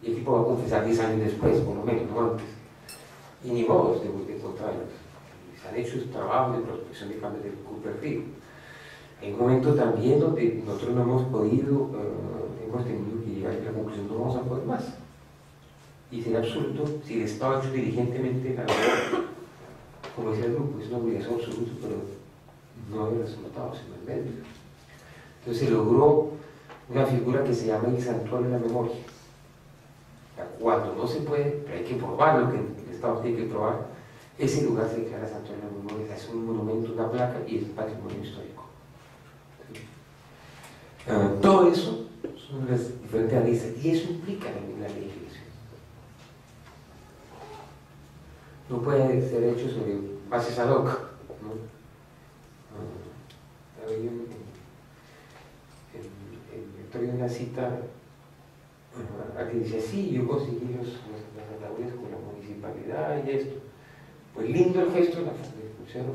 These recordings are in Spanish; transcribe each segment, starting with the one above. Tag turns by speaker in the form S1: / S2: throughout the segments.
S1: y el tipo va a confesar 10 años después, por lo menos, no antes. Y ni modo de encontrarlos. Se han hecho trabajos de prospección de cambios del curso del río. Hay un momento también donde nosotros no hemos podido, hemos tenido que llegar a la conclusión no vamos a poder más. Y sería absurdo si el Estado ha hecho diligentemente la labor, como decía el grupo, es una obligación absoluta, pero no hay resultados, sino el medio. Entonces se logró una figura que se llama el santuario de la memoria. Cuando no se puede, pero hay que probar lo que el Estado tiene que probar, ese lugar se declara santuario de la memoria, es un monumento, una placa y es patrimonio histórico. Todo eso son las diferentes aristas y eso implica también la legislación. No puede ser hecho sobre bases ad hoc, ¿no? Había una cita aquí dice, sí, yo conseguí las ataúdes con la municipalidad y esto. Pues lindo el gesto de la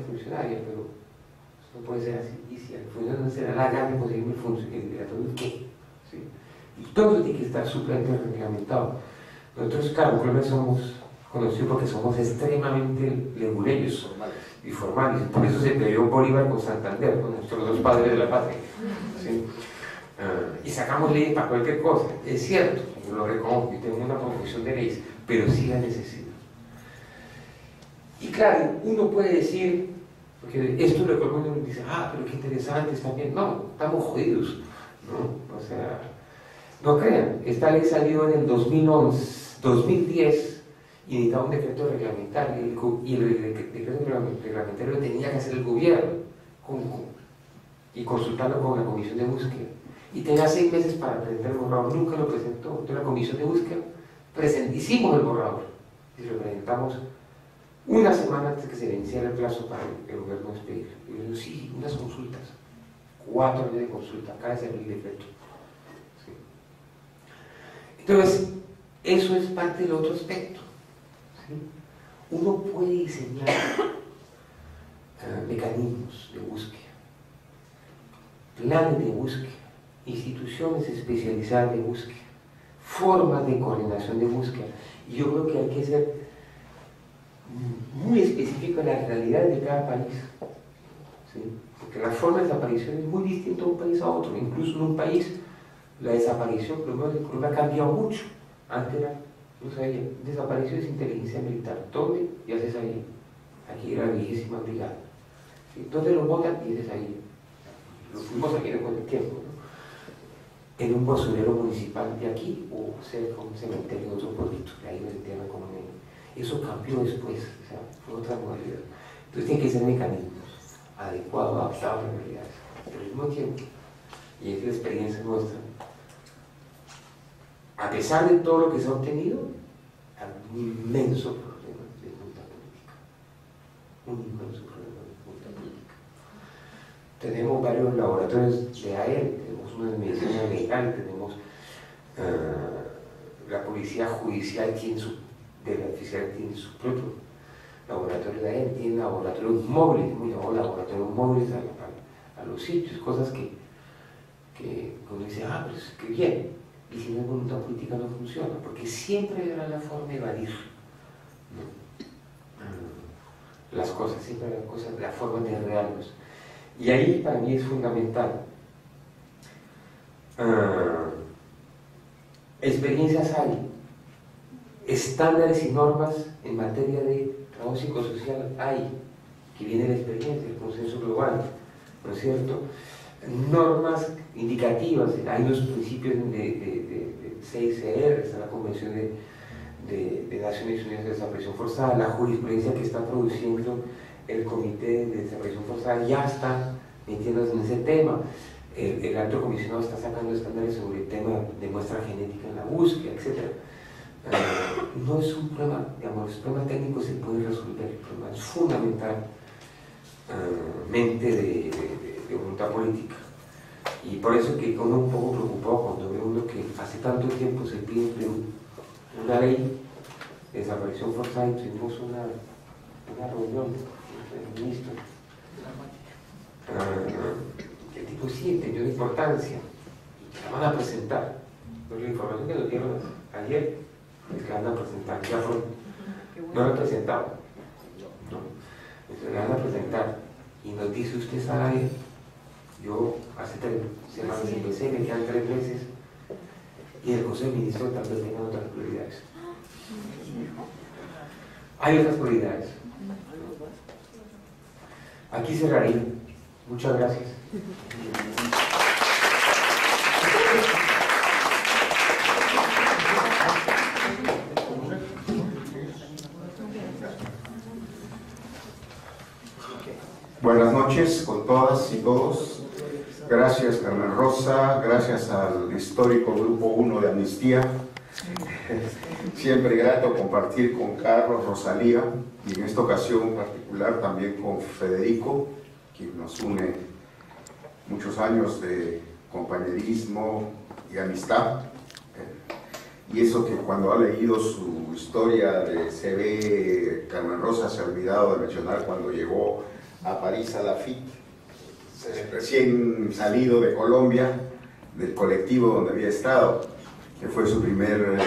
S1: funcionaria, pero no puede ser así. Y si al funcionario no se da la gana de conseguir el ataúd, ¿qué? ¿Sí? Y todo eso tiene que estar súper reglamentado. Nosotros, claro, en Colombia somos conocidos porque somos extremadamente leguleyos y formales. Por eso se peleó Bolívar con Santander, con nuestros dos padres de la patria. ¿Sí? Y sacamos leyes para cualquier cosa. Es cierto, yo lo reconozco, yo tengo una profesión de leyes, pero sí la necesito. Y claro, uno puede decir, porque esto lo que uno dice, pero qué interesante, está bien. No, estamos jodidos, ¿no? O sea, no crean, esta ley salió en el 2010 y necesitaba un decreto reglamentario y el decreto reglamentario lo tenía que hacer el gobierno y consultarlo con la comisión de búsqueda. Y tenía 6 meses para presentar el borrador, nunca lo presentó. Entonces la comisión de búsqueda hicimos el borrador y lo presentamos una semana antes que se venciera el plazo para el gobierno despedir. Y yo digo, sí, unas consultas, 4 años de consulta, acaba de salir el decreto. ¿Sí? Entonces, eso es parte del otro aspecto. ¿Sí? Uno puede diseñar mecanismos de búsqueda, planes de búsqueda, instituciones especializadas de búsqueda, formas de coordinación de búsqueda. Y yo creo que hay que ser muy específico en las realidades de cada país. ¿Sí? Porque la forma de desaparición es muy distinta de un país a otro. Incluso en un país, la desaparición, por lo menos en Colombia, ha cambiado mucho. Antes era, no sabía, desapareció de inteligencia militar. ¿Dónde? Ya se sabía. Aquí era la 20ª brigada. ¿Sí? ¿Dónde lo botan? Y se sabía. Lo fuimos sabiendo con el tiempo, ¿no? En un basurero municipal de aquí o cerca de un cementerio de otro pueblito, que ahí lo entierran como medio. Eso cambió después, o sea, fue otra modalidad. Entonces tiene que ser mecanismos adecuados, adaptados a las realidades. Pero al mismo tiempo, y es la experiencia nuestra, a pesar de todo lo que se ha obtenido, hay un inmenso problema de voluntad política. Un inmenso problema de voluntad política. Tenemos varios laboratorios de AEL, tenemos una de medicina legal, tenemos la policía judicial de la oficial tiene su propio laboratorio de AEL, tiene laboratorios móviles, muy llamados laboratorios móviles a los sitios, cosas que uno dice, pues qué bien, y si no hay voluntad política no funciona, porque siempre habrá la forma de evadir, ¿no? Las cosas, siempre habrá la forma de enredarlos. Y ahí para mí es fundamental. Experiencias hay, estándares y normas en materia de trabajo psicosocial hay, que viene de la experiencia, el consenso global, ¿no es cierto? Normas indicativas, hay unos principios de CICR, está la Convención de Naciones Unidas de Desaparición Forzada, la jurisprudencia que está produciendo el Comité de Desaparición Forzada ya está metiéndose en ese tema. El alto comisionado está sacando estándares sobre el tema de muestra genética en la búsqueda, etc. No es un problema, digamos, el problema técnico se puede resolver, el problema es fundamentalmente de voluntad política. Y por eso que uno un poco preocupado cuando ve uno que hace tanto tiempo se pide en Perú una ley de desaparición forzada y tuvimos una reunión con el ministro. El tipo sí entendió la importancia y la van a presentar. Pero la información que nos dieron ayer, el que van a presentar, ya fue, no lo he presentado, ¿no? Entonces le van a presentar y nos dice: usted sabe, yo hace 3 semanas empecé, me quedan 3 meses y el Consejo de Ministros también tiene otras prioridades. Hay otras prioridades. Aquí cerraría. Muchas gracias.
S2: Buenas noches con todas y todos. Gracias, Carmen Rosa, gracias al histórico Grupo 1 de Amnistía. Siempre grato compartir con Carlos, Rosalía, y en esta ocasión particular también con Federico, quien nos une muchos años de compañerismo y amistad. Y eso que cuando ha leído su historia de CV, Carmen Rosa se ha olvidado de mencionar cuando llegó a París a la FIT, recién salido de Colombia, del colectivo donde había estado, que fue su primer,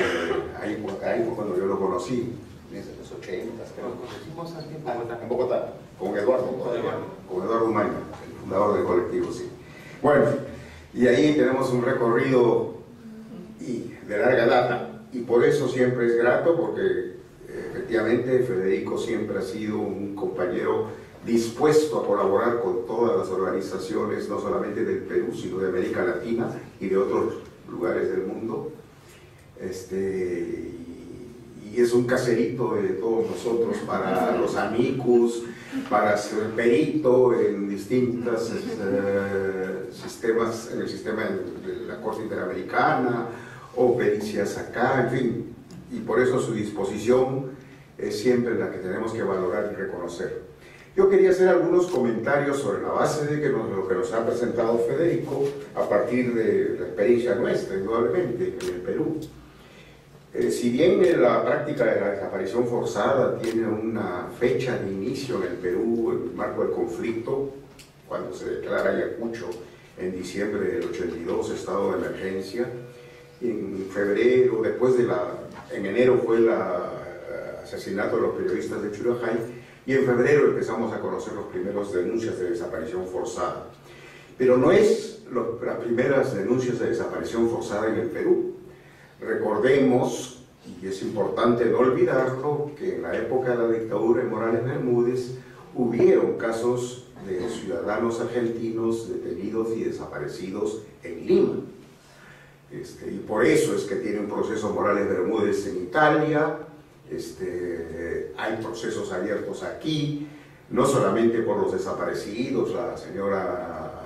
S2: ahí fue cuando yo lo conocí, en los 80, creo.
S1: Lo conocimos aquí en Bogotá.
S2: En Bogotá, con Eduardo Umaña, el fundador del colectivo, sí. Bueno, y ahí tenemos un recorrido de larga data, y por eso siempre es grato, porque efectivamente Federico siempre ha sido un compañero dispuesto a colaborar con todas las organizaciones, no solamente del Perú, sino de América Latina y de otros lugares del mundo. Y es un caserito de todos nosotros para los amicus, para ser perito en distintos sistemas, en el sistema de la Corte Interamericana, o pericias acá, en fin. Y por eso su disposición es siempre la que tenemos que valorar y reconocer. Yo quería hacer algunos comentarios sobre la base de lo que nos ha presentado Federico a partir de la experiencia nuestra, indudablemente, en el Perú. Si bien la práctica de la desaparición forzada tiene una fecha de inicio en el Perú, en el marco del conflicto, cuando se declara Ayacucho en diciembre del 82 estado de emergencia, en febrero, en enero fue el asesinato de los periodistas de Churajay, y en febrero empezamos a conocer los primeros denuncias de desaparición forzada. Pero no es las primeras denuncias de desaparición forzada en el Perú. Recordemos, y es importante no olvidarlo, que en la época de la dictadura de Morales Bermúdez hubieron casos de ciudadanos argentinos detenidos y desaparecidos en Lima. Y por eso es que tiene un proceso Morales Bermúdez en Italia. Hay procesos abiertos aquí, no solamente por los desaparecidos, la señora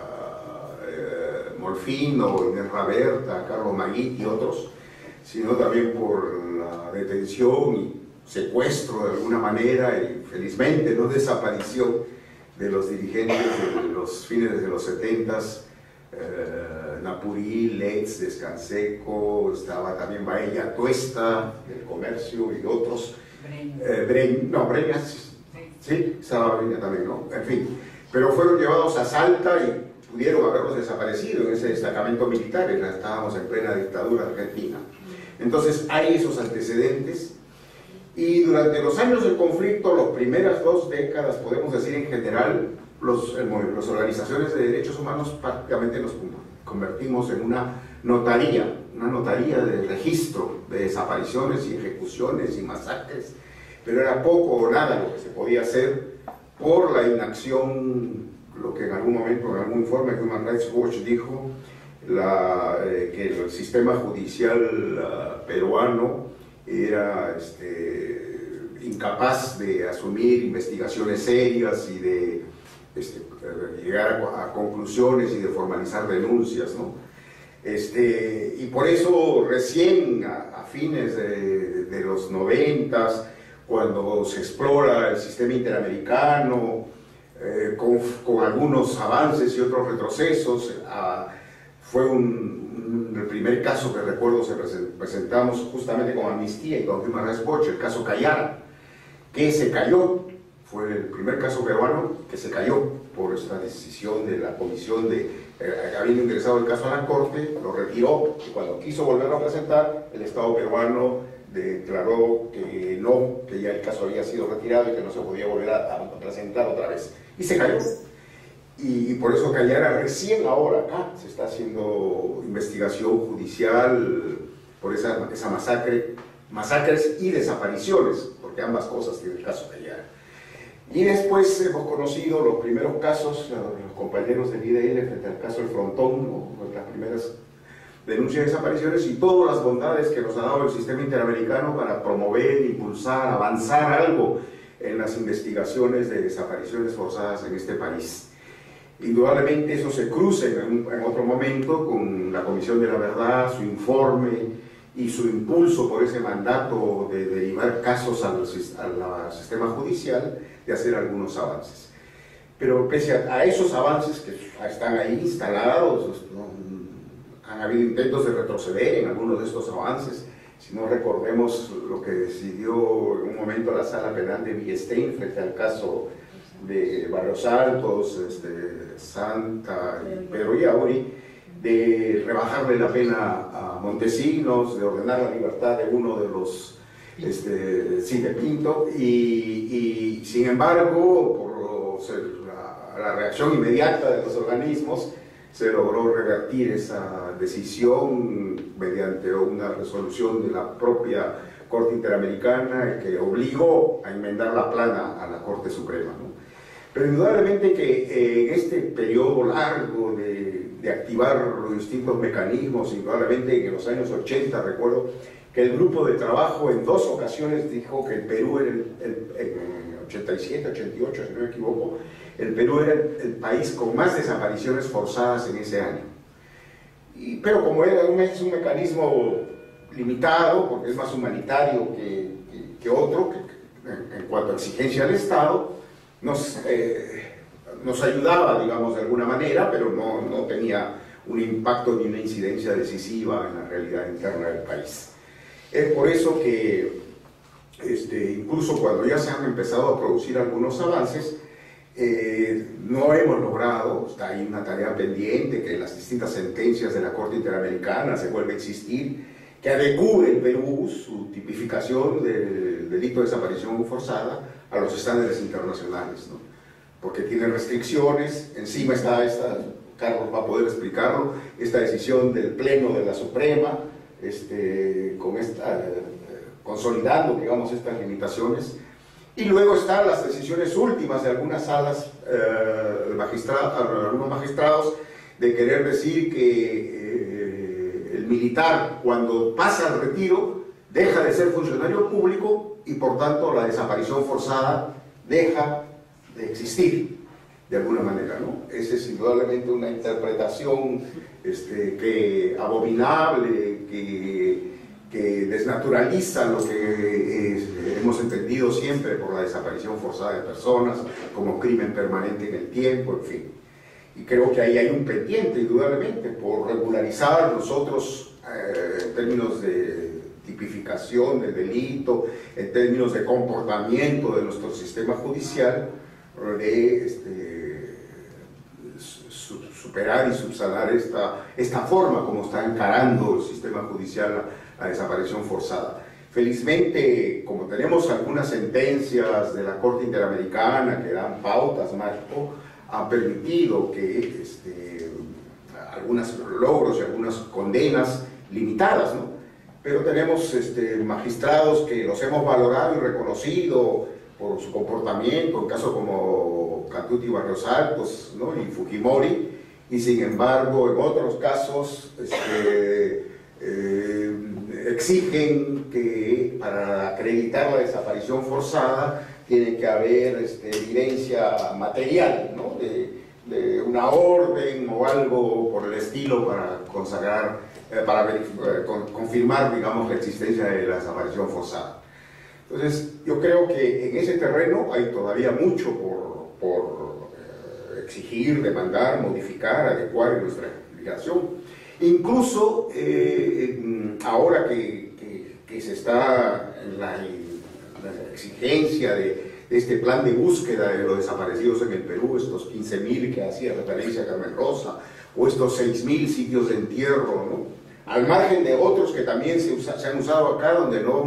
S2: Molfino, Inés Raberta, Carlos Magui y otros, sino también por la detención y secuestro de alguna manera, y felizmente no desaparición, de los dirigentes de los fines de los 70s, Napurí, Letts, Descanseco, estaba también Baella Tuesta, del comercio, y otros. Breña, sí, estaba Breña también, ¿no? En fin, pero fueron llevados a Salta y pudieron haberlos desaparecido en ese destacamento militar, estábamos en plena dictadura argentina. Entonces hay esos antecedentes, y durante los años del conflicto, las primeras 2 décadas, podemos decir en general, las organizaciones de derechos humanos prácticamente nos convertimos en una notaría de registro de desapariciones y ejecuciones y masacres, pero era poco o nada lo que se podía hacer por la inacción, lo que en algún momento, en algún informe de Human Rights Watch dijo, que el sistema judicial peruano era incapaz de asumir investigaciones serias y de llegar a conclusiones y de formalizar denuncias, ¿no? Y por eso recién a fines de los 90s, cuando se explora el sistema interamericano, con algunos avances y otros retrocesos, fue el primer caso que recuerdo presentamos justamente con Amnistía y con Human Rights Watch, el caso Cayara, que se cayó. Fue el primer caso peruano que se cayó por esta decisión de la Comisión de habiendo ingresado el caso a la Corte, lo retiró, y cuando quiso volverlo a presentar, el Estado peruano declaró que no, que ya el caso había sido retirado y que no se podía volver a presentar otra vez. Y se cayó. Y por eso Callara recién ahora acá se está haciendo investigación judicial por esa masacres y desapariciones, porque ambas cosas tiene el caso Callara. Y después hemos conocido los primeros casos, los compañeros del IDL frente al caso del Frontón, las primeras denuncias de desapariciones y todas las bondades que nos ha dado el sistema interamericano para promover, impulsar, avanzar algo en las investigaciones de desapariciones forzadas en este país. Indudablemente eso se cruza en otro momento con la Comisión de la Verdad, su informe y su impulso por ese mandato de derivar casos al sistema judicial, de hacer algunos avances. Pero pese a esos avances que están ahí instalados, ¿no? Han habido intentos de retroceder en algunos de estos avances. Si no recordemos lo que decidió en un momento la Sala Penal de Villestein frente al caso de Barrios Altos, Santa y Pedro Yauri, de rebajarle la pena a Montesinos, de ordenar la libertad de uno de los de Pinto, y sin embargo, por la reacción inmediata de los organismos, se logró revertir esa decisión mediante una resolución de la propia Corte Interamericana que obligó a enmendar la plana a la Corte Suprema, ¿no? Pero indudablemente que en este periodo largo de activar los distintos mecanismos, indudablemente en los años 80, recuerdo que el grupo de trabajo en dos ocasiones dijo que el Perú era en 87, 88, si no me equivoco, el Perú era el país con más desapariciones forzadas en ese año. Pero como es un mecanismo limitado, porque es más humanitario que otro, en cuanto a exigencia del Estado, nos ayudaba, digamos, de alguna manera, pero no tenía un impacto ni una incidencia decisiva en la realidad interna del país. Es por eso que incluso cuando ya se han empezado a producir algunos avances, no hemos logrado, está ahí una tarea pendiente, que las distintas sentencias de la Corte Interamericana se vuelva a existir, que adecúe el Perú su tipificación del delito de desaparición forzada a los estándares internacionales, ¿no? Porque tiene restricciones. Encima está Carlos va a poder explicarlo, esta decisión del Pleno de la Suprema, consolidando, digamos, estas limitaciones. Y luego están las decisiones últimas de algunas salas, algunos magistrados, de querer decir que el militar, cuando pasa al retiro, deja de ser funcionario público y por tanto la desaparición forzada deja de existir de alguna manera, ¿no? Esa es indudablemente una interpretación abominable, que desnaturaliza lo que hemos entendido siempre por la desaparición forzada de personas como crimen permanente en el tiempo, en fin. Y creo que ahí hay un pendiente, indudablemente, por regularizar nosotros en términos de tipificación del delito, en términos de comportamiento de nuestro sistema judicial, de superar y subsanar esta forma como está encarando el sistema judicial la desaparición forzada. Felizmente, como tenemos algunas sentencias de la Corte Interamericana que dan pautas, Marco, han permitido que algunos logros y algunas condenas limitadas, ¿no? Pero tenemos magistrados que los hemos valorado y reconocido por su comportamiento, en casos como Cantuti y Barrios Altos, ¿no? Y Fujimori, y sin embargo en otros casos exigen que para acreditar la desaparición forzada tiene que haber evidencia material, ¿no? de una orden o algo por el estilo para consagrar, confirmar, digamos, la existencia de la desaparición forzada. Entonces, yo creo que en ese terreno hay todavía mucho por exigir, demandar, modificar, adecuar en nuestra legislación. Incluso ahora que se está en la exigencia de este plan de búsqueda de los desaparecidos en el Perú, estos 15.000 que hacía referencia a Carmen Rosa, o estos 6.000 sitios de entierro, ¿no? Al margen de otros que también se han usado acá, donde no